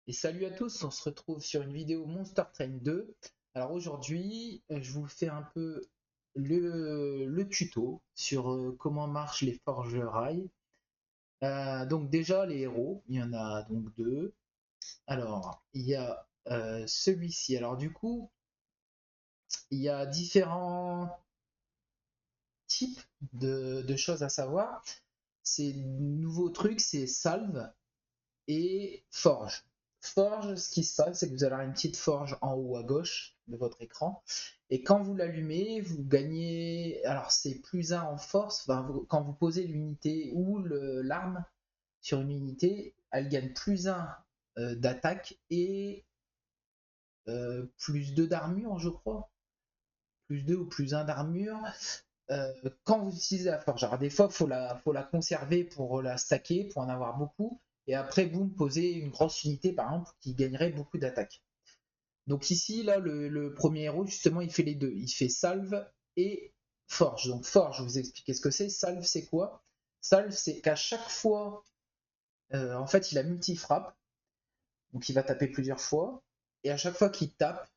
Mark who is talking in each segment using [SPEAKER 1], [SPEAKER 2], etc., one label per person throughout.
[SPEAKER 1] Et salut à tous, on se retrouve sur une vidéo Monster Train 2. Alors aujourd'hui, je vous fais un peu le tuto sur comment marchent les forgerailles. Donc déjà les héros, il y en a donc deux. Alors il y a celui-ci. Alors du coup, il y a différents types de choses à savoir. Ces nouveaux trucs, c'est salve et forge. Forge, ce qui se passe, c'est que vous allez avoir une petite forge en haut à gauche de votre écran. Et quand vous l'allumez, vous gagnez. Alors, c'est plus un en force. Enfin, quand vous posez l'unité ou l'arme sur une unité, elle gagne plus un d'attaque et plus 2 d'armure, je crois. Plus 2 ou plus un d'armure. Quand vous utilisez la forge. Alors des fois, faut la conserver pour la stacker, pour en avoir beaucoup. Et après, boum, poser une grosse unité, par exemple, qui gagnerait beaucoup d'attaques. Donc ici, là, le premier héros, justement, il fait les deux. Il fait salve et forge. Donc forge, je vous expliquer ce que c'est. Salve, c'est quoi? Salve, c'est qu'à chaque fois, en fait, il a multi-frappe. Donc il va taper plusieurs fois. Et à chaque fois qu'il tape,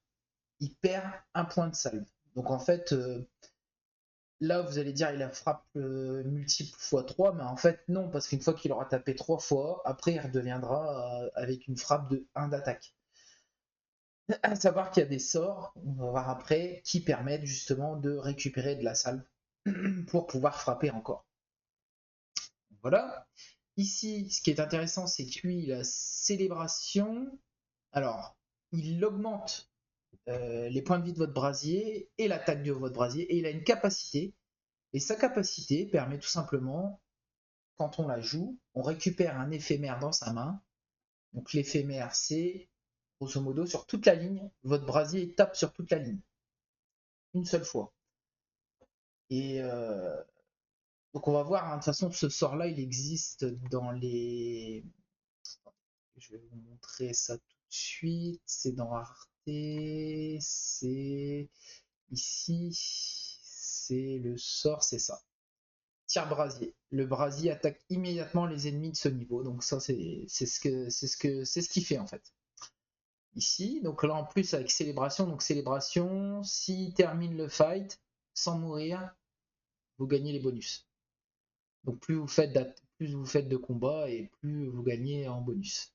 [SPEAKER 1] il perd un point de salve. Donc en fait, là, vous allez dire il a frappe multiple fois 3, mais en fait non, parce qu'une fois qu'il aura tapé 3 fois, après il redeviendra avec une frappe de 1 d'attaque. À savoir qu'il y a des sorts, on va voir après, qui permettent justement de récupérer de la salve pour pouvoir frapper encore. Voilà. Ici, ce qui est intéressant, c'est que lui, la célébration, alors, il augmente les points de vie de votre brasier et l'attaque de votre brasier, et il a une capacité. Et sa capacité permet tout simplement, quand on la joue, on récupère un éphémère dans sa main. Donc l'éphémère, c'est grosso modo sur toute la ligne, votre brasier tape sur toute la ligne, une seule fois. Et donc on va voir, hein, de toute façon, ce sort-là, il existe dans les. Je vais vous montrer ça tout de suite. C'est dans Arte, c'est ici, c'est le sort, c'est ça. Tir brasier. Le brasier attaque immédiatement les ennemis de ce niveau. Donc ça, c'est ce qu'il fait en fait. Ici, donc là en plus avec célébration, donc célébration, s'il termine le fight sans mourir, vous gagnez les bonus. Donc plus vous faites de combats et plus vous gagnez en bonus.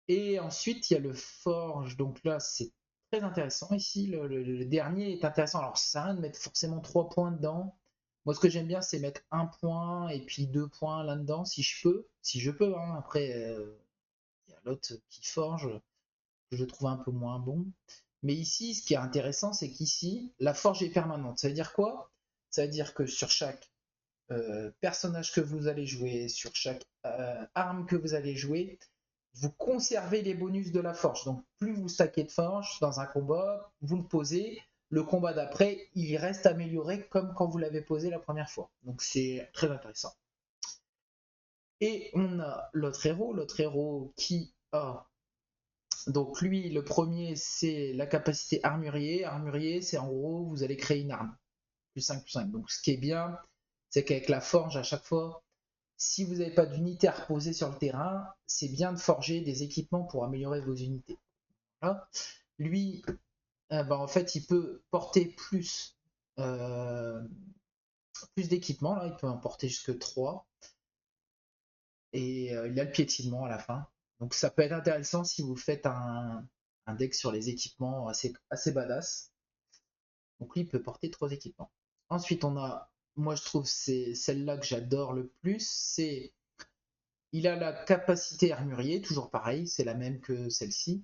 [SPEAKER 1] Et ensuite il y a le forge. Donc là c'est très intéressant. Ici le dernier est intéressant. Alors ça sert à rien de mettre forcément 3 points dedans. Moi, ce que j'aime bien, c'est mettre 1 point et puis 2 points là-dedans, si je peux. Si je peux, hein. Après, il y a l'autre qui forge, que je trouve un peu moins bon. Mais ici, ce qui est intéressant, c'est qu'ici, la forge est permanente. Ça veut dire quoi? Ça veut dire que sur chaque personnage que vous allez jouer, sur chaque arme que vous allez jouer, vous conservez les bonus de la forge. Donc plus vous stackez de forge dans un combat, vous le posez, le combat d'après, il reste amélioré comme quand vous l'avez posé la première fois. Donc c'est très intéressant. Et on a l'autre héros qui a. Donc lui, le premier, c'est la capacité armurier. Armurier, c'est en gros, vous allez créer une arme. Plus 5 plus 5. Donc ce qui est bien, c'est qu'avec la forge, à chaque fois, si vous n'avez pas d'unité à reposer sur le terrain, c'est bien de forger des équipements pour améliorer vos unités. Voilà. Lui, en fait, il peut porter euh, plus d'équipements. Là, il peut en porter jusque 3. Et il a le piétinement à la fin. Donc ça peut être intéressant si vous faites un deck sur les équipements assez badass. Donc lui, il peut porter 3 équipements. Ensuite, on a, moi je trouve c'est celle-là que j'adore le plus, c'est il a la capacité armurier, toujours pareil, c'est la même que celle-ci.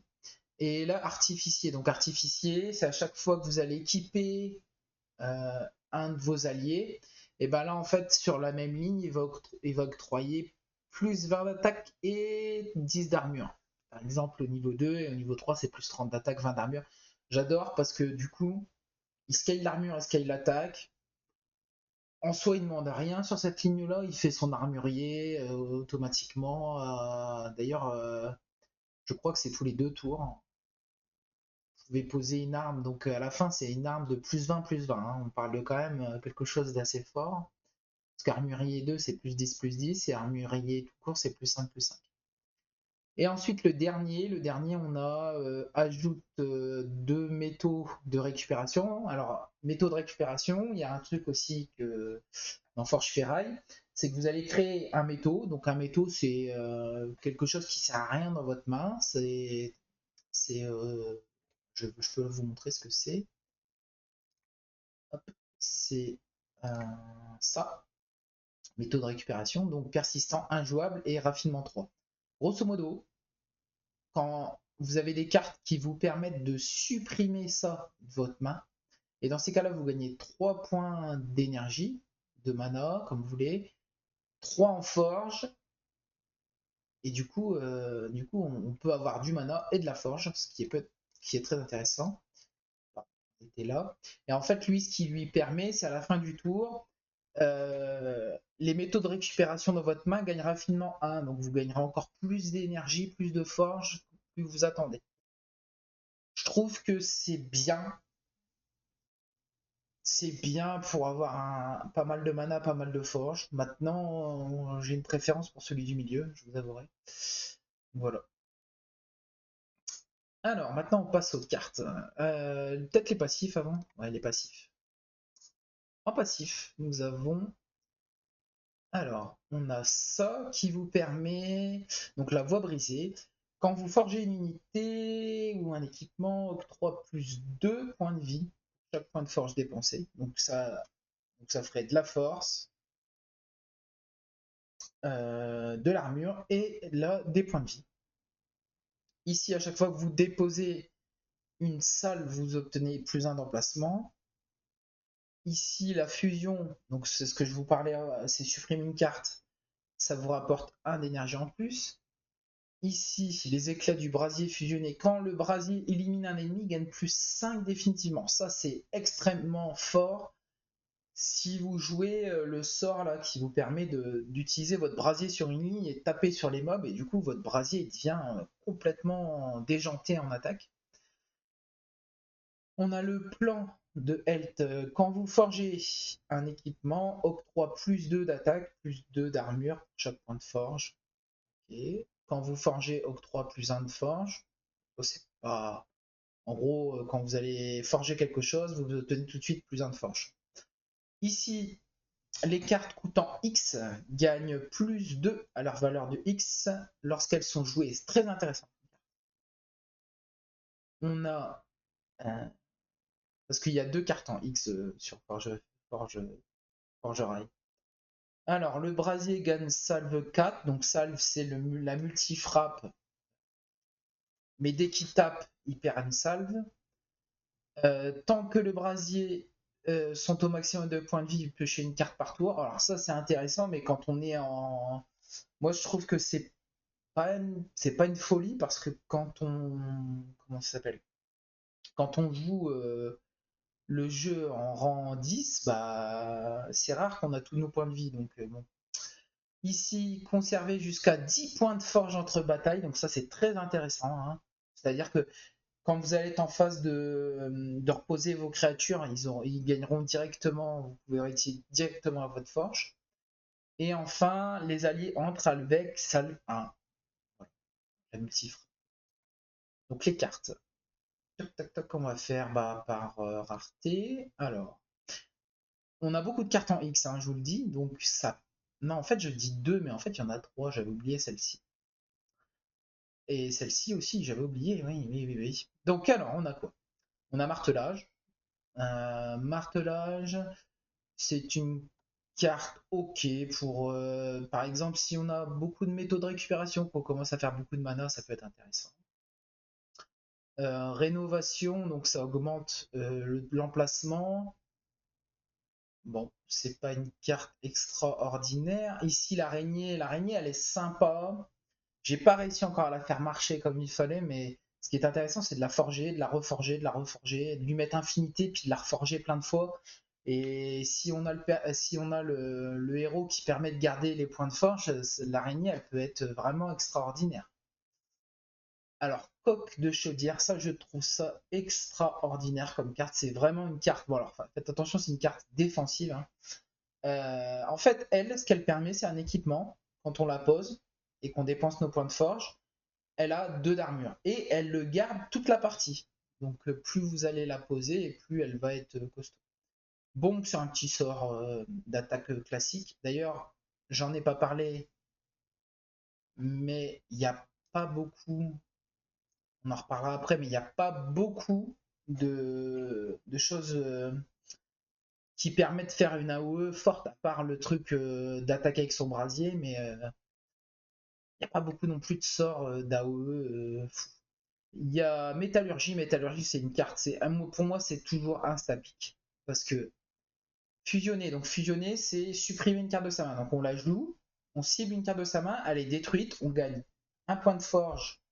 [SPEAKER 1] Et là, artificier. Donc artificier, c'est à chaque fois que vous allez équiper un de vos alliés, et ben là en fait sur la même ligne, il va octroyer plus 20 d'attaque et 10 d'armure. Par exemple au niveau 2 et au niveau 3 c'est plus 30 d'attaque, 20 d'armure. J'adore parce que du coup, il scale l'armure et scale l'attaque. En soi, il ne demande rien sur cette ligne-là, il fait son armurier automatiquement. D'ailleurs, je crois que c'est tous les 2 tours. Vous pouvez poser une arme, donc à la fin, c'est une arme de plus 20, plus 20. Hein. On parle de quand même quelque chose d'assez fort. Parce qu'armurier 2, c'est plus 10, plus 10. Et armurier tout court, c'est plus 5, plus 5. Et ensuite le dernier, on a ajoute 2 métaux de récupération. Alors, métaux de récupération, il y a un truc aussi que dans Forge Ferraille, c'est que vous allez créer un métaux. Donc un métaux, c'est quelque chose qui sert à rien dans votre main. C'est je peux vous montrer ce que c'est. C'est euh, ça, métaux de récupération, donc persistant, injouable et raffinement 3. Grosso modo, quand vous avez des cartes qui vous permettent de supprimer ça de votre main, et dans ces cas-là, vous gagnez 3 points d'énergie, de mana, comme vous voulez, 3 en forge, et du coup on peut avoir du mana et de la forge, ce qui est très intéressant. Était là. Et en fait, lui, ce qui lui permet, c'est à la fin du tour, les métaux de récupération dans votre main gagnent raffinement 1, donc vous gagnerez encore plus d'énergie, plus de forge, plus vous attendez. Je trouve que c'est bien pour avoir pas mal de mana, pas mal de forge. Maintenant, j'ai une préférence pour celui du milieu, je vous avouerai. Voilà. Alors, maintenant, on passe aux cartes. Peut-être les passifs avant. Ouais, les passifs. En passif, nous avons alors, on a ça qui vous permet, donc la voie brisée. Quand vous forgez une unité ou un équipement, octroie plus 2 points de vie, chaque point de forge dépensé. Donc ça ferait de la force, de l'armure et là des points de vie. Ici, à chaque fois que vous déposez une salle, vous obtenez plus 1 d'emplacement. Ici, la fusion, donc c'est ce que je vous parlais, c'est supprimer une carte, ça vous rapporte 1 d'énergie en plus. Ici, les éclats du brasier fusionné. Quand le brasier élimine un ennemi, il gagne plus 5 définitivement. Ça, c'est extrêmement fort. Si vous jouez le sort là qui vous permet d'utiliser votre brasier sur une ligne et taper sur les mobs, et du coup, votre brasier devient complètement déjanté en attaque. On a le plan de health. Quand vous forgez un équipement, octroie plus 2 d'attaque, plus 2 d'armure pour chaque point de forge. Okay. Quand vous forgez, octroie plus 1 de forge. C'est pas... En gros, quand vous allez forger quelque chose, vous obtenez tout de suite plus 1 de forge. Ici, les cartes coûtant X gagnent plus 2 à leur valeur de X lorsqu'elles sont jouées. C'est très intéressant. On a... parce qu'il y a 2 cartes en X sur Forgerai. Alors, le brasier gagne salve 4. Donc, salve, c'est la multi-frappe. Mais dès qu'il tape, il perd une salve. Tant que le brasier sont au maximum de points de vie, il piocher une carte par tour. Alors ça c'est intéressant, mais quand on est en... Moi je trouve que c'est pas une folie parce que quand on... Comment ça s'appelle? Quand on joue le jeu en rang 10, bah c'est rare qu'on a tous nos points de vie. Donc bon. Ici, conserver jusqu'à 10 points de forge entre batailles, donc ça c'est très intéressant. Hein. C'est-à-dire que quand vous allez être en phase de reposer vos créatures, ils gagneront directement, vous pouvez réutiliser directement à votre forge. Et enfin, les alliés entrent avec salve 1. Voilà, la multifre. Donc les cartes. Tac, tac, tac, on va faire par rareté. Alors, on a beaucoup de cartes en X, hein, je vous le dis. Donc ça. Non, en fait, je dis 2, mais en fait, il y en a 3. J'avais oublié celle-ci. Et celle-ci aussi, j'avais oublié. Oui, oui, oui, oui. Donc alors, on a quoi? On a martelage. Martelage, c'est une carte ok pour, par exemple, si on a beaucoup de métaux de récupération, qu'on commence à faire beaucoup de mana, ça peut être intéressant. Rénovation, donc ça augmente l'emplacement. Bon, c'est pas une carte extraordinaire. Ici, l'araignée, elle est sympa. J'ai pas réussi encore à la faire marcher comme il fallait, mais ce qui est intéressant, c'est de la forger, de la reforger, de la reforger, de lui mettre infinité, puis de la reforger plein de fois. Et si on a le héros qui permet de garder les points de forge, l'araignée, elle peut être vraiment extraordinaire. Alors, coque de chaudière, ça, je trouve ça extraordinaire comme carte. C'est vraiment une carte. Bon, alors, faites attention, c'est une carte défensive. Hein. En fait, elle, ce qu'elle permet, c'est un équipement. Quand on la pose et qu'on dépense nos points de forge, elle a 2 d'armure. Et elle le garde toute la partie. Donc plus vous allez la poser, et plus elle va être costaud. Bon, c'est un petit sort d'attaque classique. D'ailleurs, j'en ai pas parlé, mais il n'y a pas beaucoup, on en reparlera après, mais il n'y a pas beaucoup de choses qui permettent de faire une AOE forte, à part le truc d'attaquer avec son brasier, mais il n'y a pas beaucoup non plus de sorts d'AOE. Il y a Métallurgie. Métallurgie, c'est une carte. Pour moi, c'est toujours insta-pick. Parce que fusionner, donc fusionner, c'est supprimer une carte de sa main. Donc on la joue, on cible une carte de sa main, elle est détruite, on gagne un point de forge,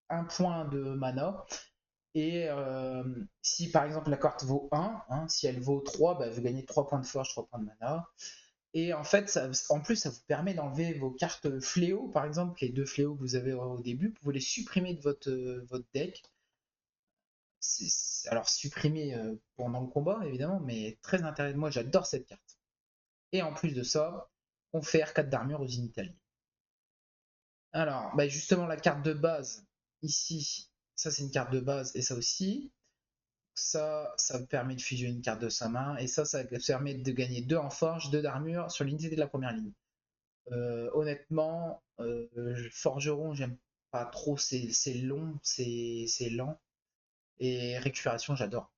[SPEAKER 1] un point de mana. Et si par exemple la carte vaut 1, hein, si elle vaut 3, bah, vous gagnez 3 points de forge, 3 points de mana. Et en fait, en plus, ça vous permet d'enlever vos cartes fléaux, par exemple, les 2 fléaux que vous avez au début, vous pouvez les supprimer de votre deck. Alors supprimer pendant le combat, évidemment, mais très intéressant. Moi, j'adore cette carte. Et en plus de ça, confère 4 d'armure aux initaliens. Alors, bah justement, la carte de base, ici, ça c'est une carte de base, et ça aussi. Ça permet de fusionner une carte de sa main, et ça permet de gagner 2 en forge, 2 d'armure sur l'unité de la première ligne. Honnêtement, forgeron, j'aime pas trop, c'est long, c'est lent. Et récupération, j'adore.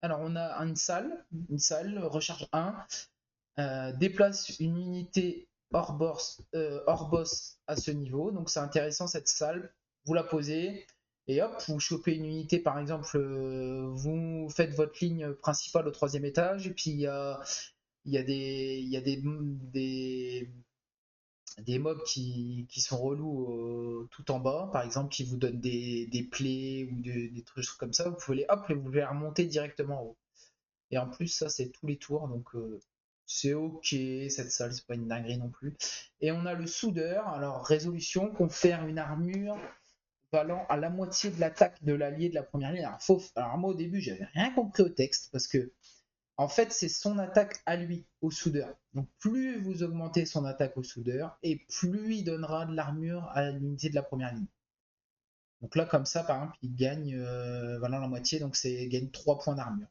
[SPEAKER 1] Alors, on a une salle, recharge 1, déplace une unité hors boss à ce niveau. Donc, c'est intéressant cette salle. Vous la posez et hop, vous chopez une unité, par exemple, vous faites votre ligne principale au 3e étage, et puis il y a des mobs qui sont relous tout en bas, par exemple, qui vous donnent des plaies ou des trucs comme ça. Vous pouvez vous les remonter directement en haut. Et en plus, ça, c'est tous les tours, donc c'est ok, cette salle, c'est pas une dinguerie non plus. Et on a le soudeur, alors résolution, confère une armure valant à la moitié de l'attaque de l'allié de la première ligne. Alors moi, au début, j'avais rien compris au texte, parce que en fait, c'est son attaque à lui, au soudeur. Donc plus vous augmentez son attaque au soudeur, et plus il donnera de l'armure à l'unité de la première ligne. Donc là, comme ça, par exemple, il gagne valant la moitié, donc il gagne 3 points d'armure.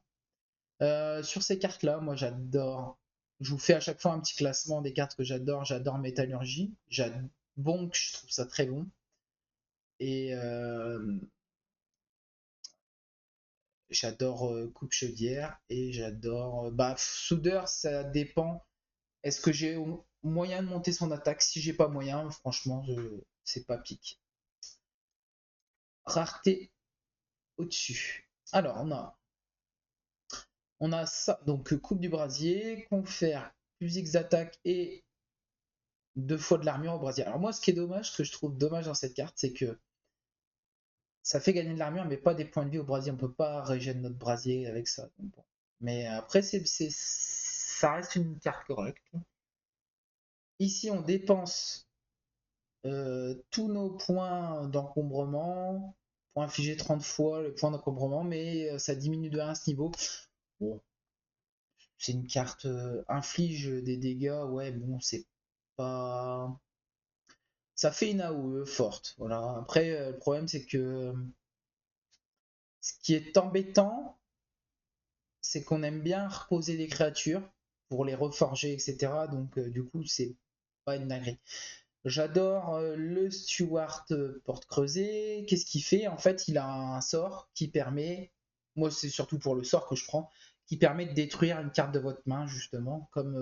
[SPEAKER 1] Sur ces cartes-là, moi j'adore. Je vous fais à chaque fois un petit classement des cartes que j'adore. J'adore Métallurgie. Bonk, je trouve ça très bon. Et j'adore Coupe Chaudière. Et j'adore. Bah, Soudeur, ça dépend. Est-ce que j'ai moyen de monter son attaque? Si j'ai pas moyen, franchement, c'est pas pique. Rareté au-dessus. Alors, on a ça. Donc, Coupe du Brasier, confère plus X d'attaque et 2 fois de l'armure au brasier. Alors moi, ce qui est dommage, ce que je trouve dommage dans cette carte, c'est que ça fait gagner de l'armure, mais pas des points de vie au brasier. On peut pas régénérer notre brasier avec ça. Donc bon. Mais après, ça reste une carte correcte. Ici, on dépense tous nos points d'encombrement pour infliger 30 fois le point d'encombrement, mais ça diminue de 1 à ce niveau. Bon, c'est une carte inflige des dégâts, ouais, bon, c'est pas. Ça fait une AOE forte. Voilà. Après, le problème, c'est que ce qui est embêtant, c'est qu'on aime bien reposer des créatures pour les reforger, etc. Donc, du coup, c'est pas une dinguerie. J'adore le Steward Porte Creusée. Qu'est-ce qu'il fait? En fait, il a un sort qui permet, moi c'est surtout pour le sort que je prends, qui permet de détruire une carte de votre main, justement, comme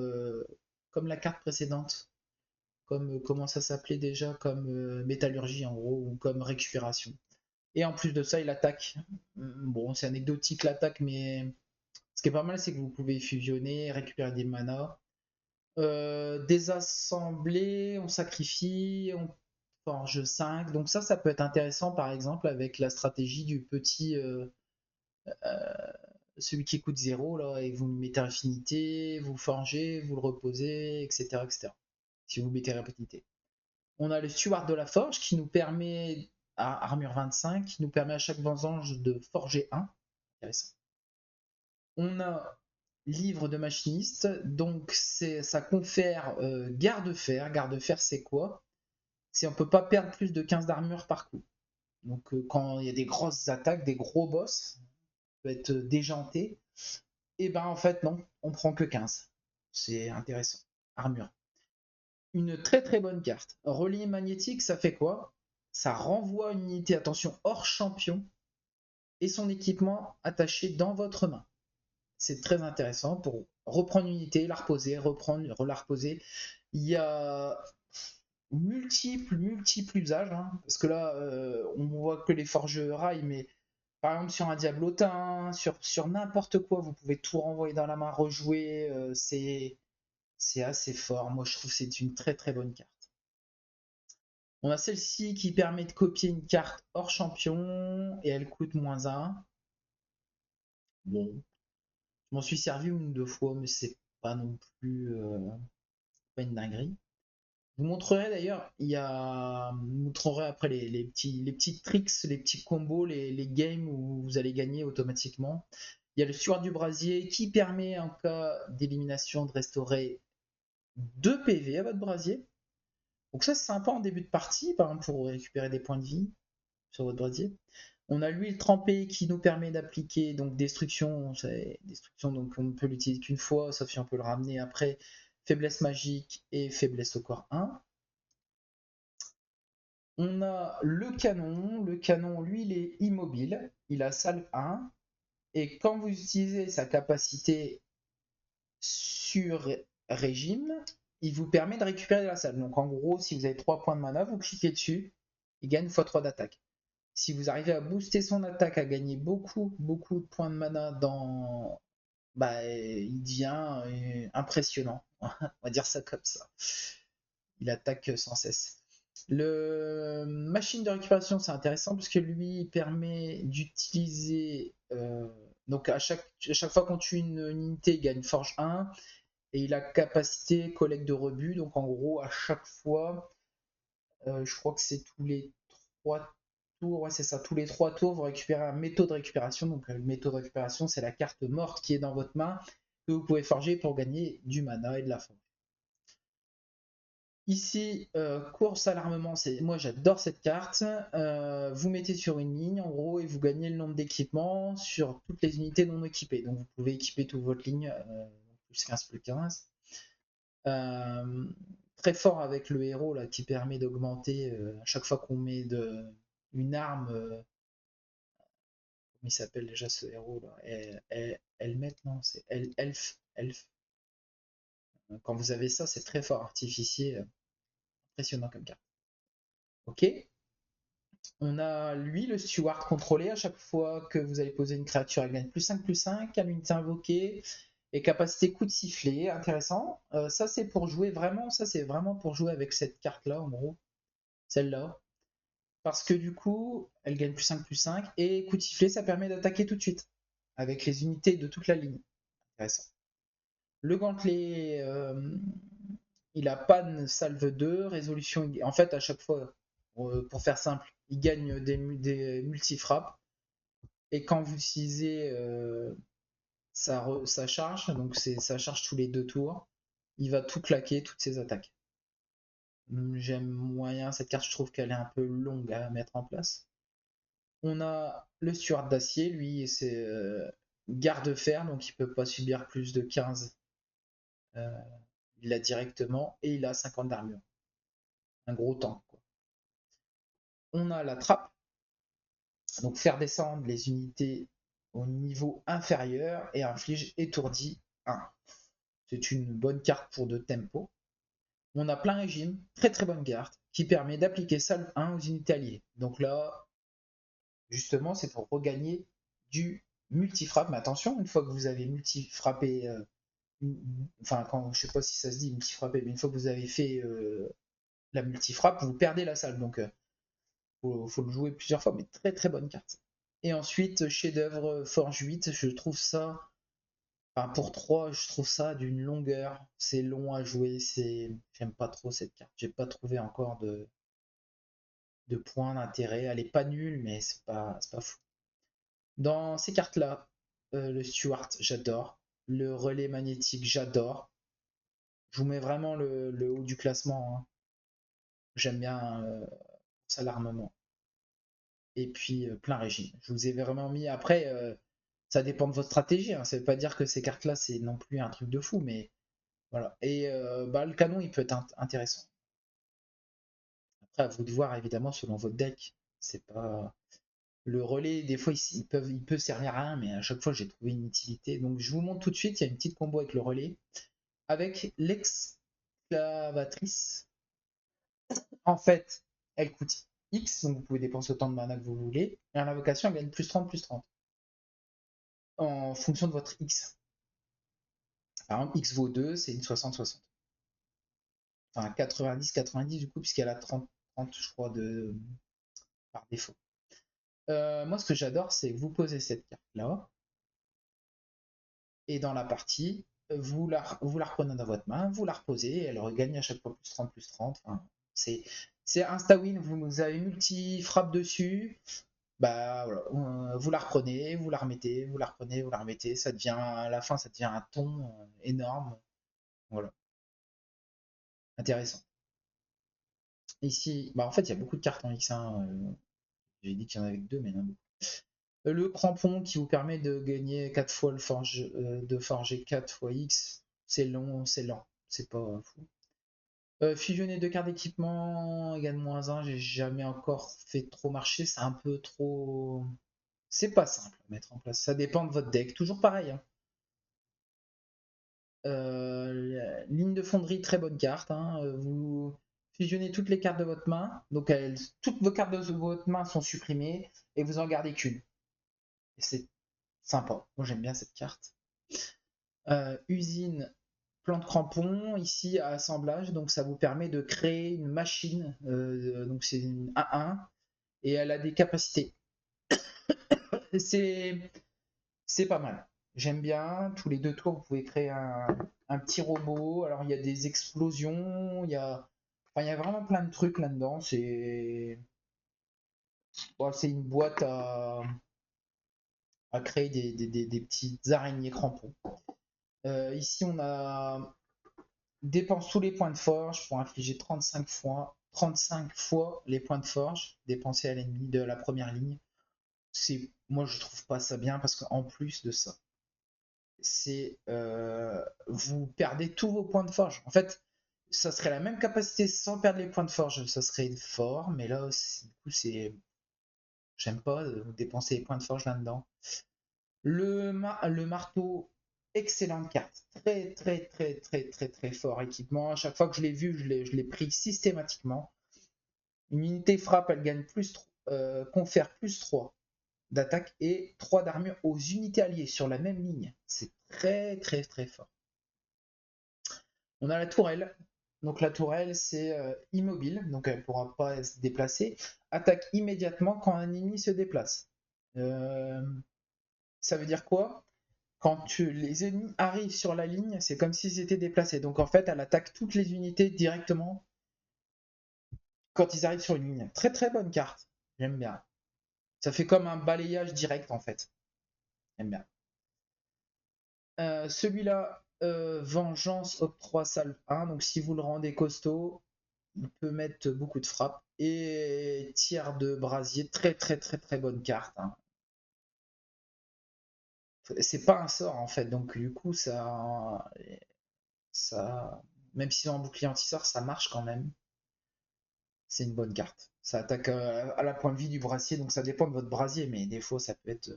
[SPEAKER 1] la carte précédente. Comme, comment ça s'appelait déjà? Comme métallurgie, en gros, ou comme récupération. Et en plus de ça, il attaque. Bon, c'est anecdotique l'attaque, mais ce qui est pas mal, c'est que vous pouvez fusionner, récupérer des manas. Désassembler, on sacrifie, on forge 5. Donc ça peut être intéressant par exemple avec la stratégie du petit, celui qui coûte 0 là, et vous mettez affinité, vous forgez, vous le reposez, etc. etc. Si vous mettez rapidité. On a le Steward de la Forge qui nous permet, à armure 25, qui nous permet à chaque vendange de forger 1. Intéressant. On a livre de machiniste, donc ça confère garde-fer. Garde-fer, c'est quoi? c'est on peut pas perdre plus de 15 d'armure par coup. Donc quand il y a des grosses attaques, des gros boss, peut être déjanté, et ben en fait non, on prend que 15. C'est intéressant. Armure. Une très très bonne carte. Relais magnétique, ça fait quoi? Ça renvoie une unité, attention, hors champion et son équipement attaché dans votre main. C'est très intéressant pour reprendre une unité, la reposer, reprendre, la reposer. Il y a multiples usages, hein, parce que là, on voit que les forges rails, mais par exemple sur un diablotin, sur n'importe quoi, vous pouvez tout renvoyer dans la main, rejouer, c'est assez fort. Moi, je trouve que c'est une très très bonne carte. On a celle-ci qui permet de copier une carte hors champion et elle coûte -1. Bon, je m'en suis servi une ou deux fois, mais c'est pas non plus pas une dinguerie. Je vous montrerai d'ailleurs, je vous montrerai après les petits tricks, les petits combos, les games où vous allez gagner automatiquement. Il y a le Steward du Brasier qui permet en cas d'élimination de restaurer 2 PV à votre brasier. Donc ça c'est sympa en début de partie, par exemple pour récupérer des points de vie sur votre brasier. On a l'huile trempée qui nous permet d'appliquer donc destruction, donc on ne peut l'utiliser qu'une fois, sauf si on peut le ramener après. Faiblesse magique et faiblesse au corps 1. On a le canon lui il est immobile, il a salve 1, et quand vous utilisez sa capacité sur régime, il vous permet de récupérer la salve. Donc en gros, si vous avez 3 points de mana, vous cliquez dessus, il gagne x3 d'attaque. Si vous arrivez à booster son attaque, à gagner beaucoup de points de mana dans... Bah, il devient impressionnant, on va dire ça comme ça. Il attaque sans cesse. Le machine de récupération, c'est intéressant parce que lui permet d'utiliser. Donc à chaque fois qu'on tue une unité, il gagne forge 1 et il a capacité collecte de rebut. Donc en gros, à chaque fois, je crois que c'est tous les 3 tours, ouais, c'est ça, tous les 3 tours, vous récupérez un métaux de récupération. Donc le métaux de récupération, c'est la carte morte qui est dans votre main que vous pouvez forger pour gagner du mana et de la forge. Ici, course à l'armement, moi j'adore cette carte. Vous mettez sur une ligne en gros et vous gagnez le nombre d'équipements sur toutes les unités non équipées. Donc vous pouvez équiper toute votre ligne, plus 15, plus 15. Très fort avec le héros là, qui permet d'augmenter à chaque fois qu'on met une arme. Comment il s'appelle déjà ce héros là? Elmet, non, c'est Elf. Quand vous avez ça, c'est très fort, artificier, impressionnant comme carte. Ok. On a lui, le steward contrôlé. À chaque fois que vous allez poser une créature, elle gagne +5/+5 à l'unité invoquée et capacité coup de sifflet. Intéressant. Ça, c'est pour jouer vraiment. Ça, c'est vraiment pour jouer avec cette carte-là, en gros. Celle-là. Parce que du coup, elle gagne +5/+5 et coup de sifflet, ça permet d'attaquer tout de suite avec les unités de toute la ligne. Intéressant. Le gantelet, il a panne salve 2, résolution. En fait, à chaque fois, pour faire simple, il gagne des multifrappes. Et quand vous utilisez sa charge, donc ça charge tous les 2 tours, il va tout claquer, toutes ses attaques. J'aime moyen cette carte, je trouve qu'elle est un peu longue à mettre en place. On a le Steward d'acier, lui c'est garde-fer, donc il peut pas subir plus de 15. Il l'a directement et il a 50 d'armure. Un gros tank, quoi. On a la trappe, donc faire descendre les unités au niveau inférieur et inflige étourdi 1. C'est une bonne carte pour de tempo. On a plein régime, très bonne carte, qui permet d'appliquer salve 1 aux unités alliées. Donc là, justement, c'est pour regagner du multifrappe. Mais attention, une fois que vous avez multifrappé, enfin, je sais pas si ça se dit multifrappé, mais une fois que vous avez fait la multifrappe, vous perdez la salve. Donc, faut le jouer plusieurs fois, mais très bonne carte. Et ensuite, chef-d'œuvre Forge 8, je trouve ça. Enfin, pour 3, je trouve ça d'une longueur. C'est long à jouer. J'aime pas trop cette carte. J'ai pas trouvé encore de points d'intérêt. Elle est pas nulle, mais c'est pas fou. Dans ces cartes-là, le Steward, j'adore. Le relais magnétique, j'adore. Je vous mets vraiment le haut du classement, hein. J'aime bien ça l'armement. Et puis plein régime. Je vous ai vraiment mis. Après, ça dépend de votre stratégie. Hein. Ça veut pas dire que ces cartes-là, c'est non plus un truc de fou, mais voilà. Et bah, le canon, il peut être intéressant. Après, à vous de voir, évidemment, selon votre deck. C'est pas. Le relais, des fois, il peut servir à rien, mais à chaque fois, j'ai trouvé une utilité. Donc, je vous montre tout de suite. Il y a une petite combo avec le relais. Avec l'exclavatrice. En fait, elle coûte X, donc vous pouvez dépenser autant de mana que vous voulez. Et en invocation, elle gagne +30/+30 en fonction de votre X. Par exemple, X vaut 2, c'est une 60-60. Enfin, 90-90 du coup, puisqu'elle a 30, je crois, par défaut. Moi, ce que j'adore, c'est que vous posez cette carte-là, et dans la partie, vous la reprenez dans votre main, vous la reposez, et elle regagne à chaque fois +30/+30. Enfin, c'est insta-win, vous avez multi-frappe dessus, bah voilà, vous la reprenez, vous la remettez, vous la reprenez, vous la remettez, ça devient, à la fin, ça devient un ton énorme. Voilà, intéressant. Ici, bah en fait, il y a beaucoup de cartes en X1. J'ai dit qu'il y en avait que deux, mais non. Le crampon qui vous permet de gagner 4 fois de forger 4 fois X. C'est long, c'est lent. C'est pas fou. Fusionner deux cartes d'équipement égale -1, j'ai jamais encore fait trop marcher. C'est un peu trop. C'est pas simple à mettre en place. Ça dépend de votre deck. Toujours pareil. Hein. Ligne de fonderie, très bonne carte. Hein. Vous fusionnez toutes les cartes de votre main. Donc toutes vos cartes de votre main sont supprimées et vous en gardez qu'une. Et c'est sympa. Moi j'aime bien cette carte. Usine plante crampon, ici à assemblage. Donc ça vous permet de créer une machine. Donc c'est une 1-1 et elle a des capacités. C'est pas mal. J'aime bien. Tous les 2 tours, vous pouvez créer un petit robot. Alors, il y a des explosions. Enfin, il y a vraiment plein de trucs là-dedans. C'est une boîte à créer des petites araignées crampons. Ici, on a dépense tous les points de forge pour infliger 35 fois les points de forge dépensés à l'ennemi de la première ligne. Moi, je trouve pas ça bien parce qu'en plus de ça, c'est vous perdez tous vos points de forge. En fait, ça serait la même capacité sans perdre les points de forge, ça serait fort, mais là, du coup, j'aime pas dépenser les points de forge là-dedans. Le marteau, excellente carte, très très très très très très fort équipement. À chaque fois que je l'ai vu, je l'ai pris systématiquement. Une unité frappe, elle gagne confère +3 d'attaque et 3 d'armure aux unités alliées sur la même ligne. C'est très très très fort. On a la tourelle. Donc la tourelle, c'est immobile, donc elle ne pourra pas se déplacer. Attaque immédiatement quand un ennemi se déplace. Euh, Ça veut dire quoi? Quand les ennemis arrivent sur la ligne, c'est comme s'ils étaient déplacés. Donc en fait, elle attaque toutes les unités directement quand ils arrivent sur une ligne. Très très bonne carte. J'aime bien. Ça fait comme un balayage direct en fait. J'aime bien. Celui-là, Vengeance octroi salve 1. Donc si vous le rendez costaud, il peut mettre beaucoup de frappes. Et tir de brasier, très très très très bonne carte. Hein. C'est pas un sort en fait, donc du coup ça même si c'est en bouclier anti-sort, ça marche quand même. C'est une bonne carte. Ça attaque à la pointe de vie du brasier, donc ça dépend de votre brasier, mais des fois ça peut être.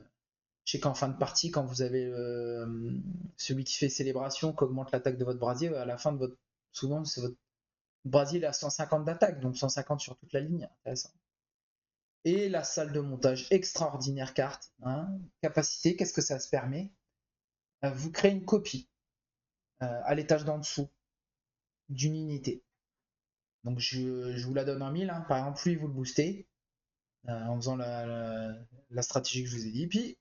[SPEAKER 1] Je sais qu'en fin de partie, quand vous avez celui qui fait célébration, qui augmente l'attaque de votre brasier, à la fin de votre. Souvent, c'est votre brasier il a 150 d'attaque, donc 150 sur toute la ligne. Intéressant. Et la salle de montage, extraordinaire carte. Hein. Capacité, qu'est-ce que ça se permet? Vous créez une copie à l'étage d'en dessous d'une unité. Donc je vous la donne en 1000. Hein. Par exemple, lui, vous le boostez en faisant la stratégie que je vous ai dit. Puis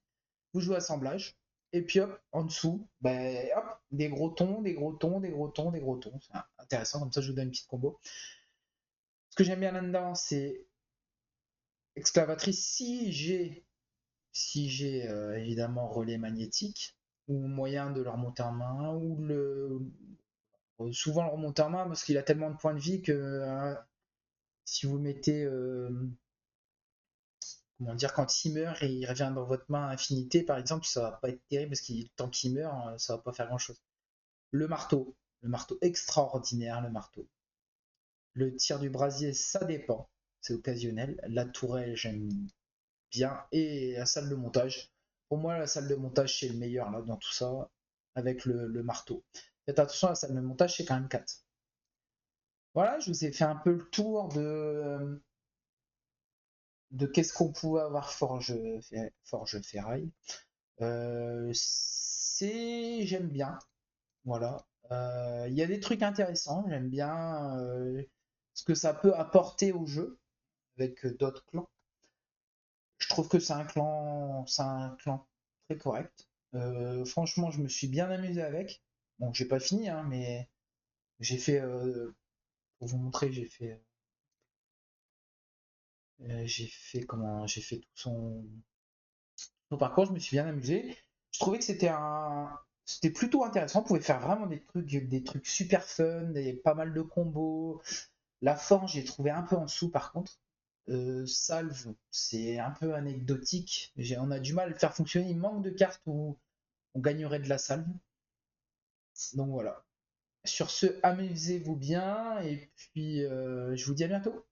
[SPEAKER 1] vous jouez assemblage. Et puis hop, en dessous, ben, hop, des gros tons, des gros tons, des gros tons, des gros tons. C'est intéressant, comme ça je vous donne une petite combo. Ce que j'aime bien là-dedans, c'est exclavatrice. Si j'ai évidemment relais magnétique ou moyen de le remonter en main souvent le remonter en main parce qu'il a tellement de points de vie que Si vous mettez, comment dire, quand il meurt et il revient dans votre main à infinité, par exemple, ça va pas être terrible parce qu'il tant qu'il meurt, ça va pas faire grand-chose. Le marteau extraordinaire, le marteau. Le tir du brasier, ça dépend, c'est occasionnel. La tourelle, j'aime bien. Et la salle de montage. Pour moi, la salle de montage, c'est le meilleur là, dans tout ça, avec le marteau. Faites attention, la salle de montage, c'est quand même 4. Voilà, je vous ai fait un peu le tour de qu'est-ce qu'on pouvait avoir Forge Ferraille. J'aime bien, voilà. Il y a des trucs intéressants, j'aime bien ce que ça peut apporter au jeu avec d'autres clans. Je trouve que c'est un clan très correct. Franchement, je me suis bien amusé avec. Bon, j'ai pas fini, hein, mais j'ai fait, pour vous montrer, j'ai fait tout son parcours. Je me suis bien amusé. Je trouvais que c'était plutôt intéressant. On pouvait faire vraiment des trucs super fun, pas mal de combos. La forge, j'ai trouvé un peu en dessous par contre. Salve, c'est un peu anecdotique. On a du mal à le faire fonctionner. Il manque de cartes où on gagnerait de la salve. Donc voilà. Sur ce, amusez-vous bien et puis je vous dis à bientôt.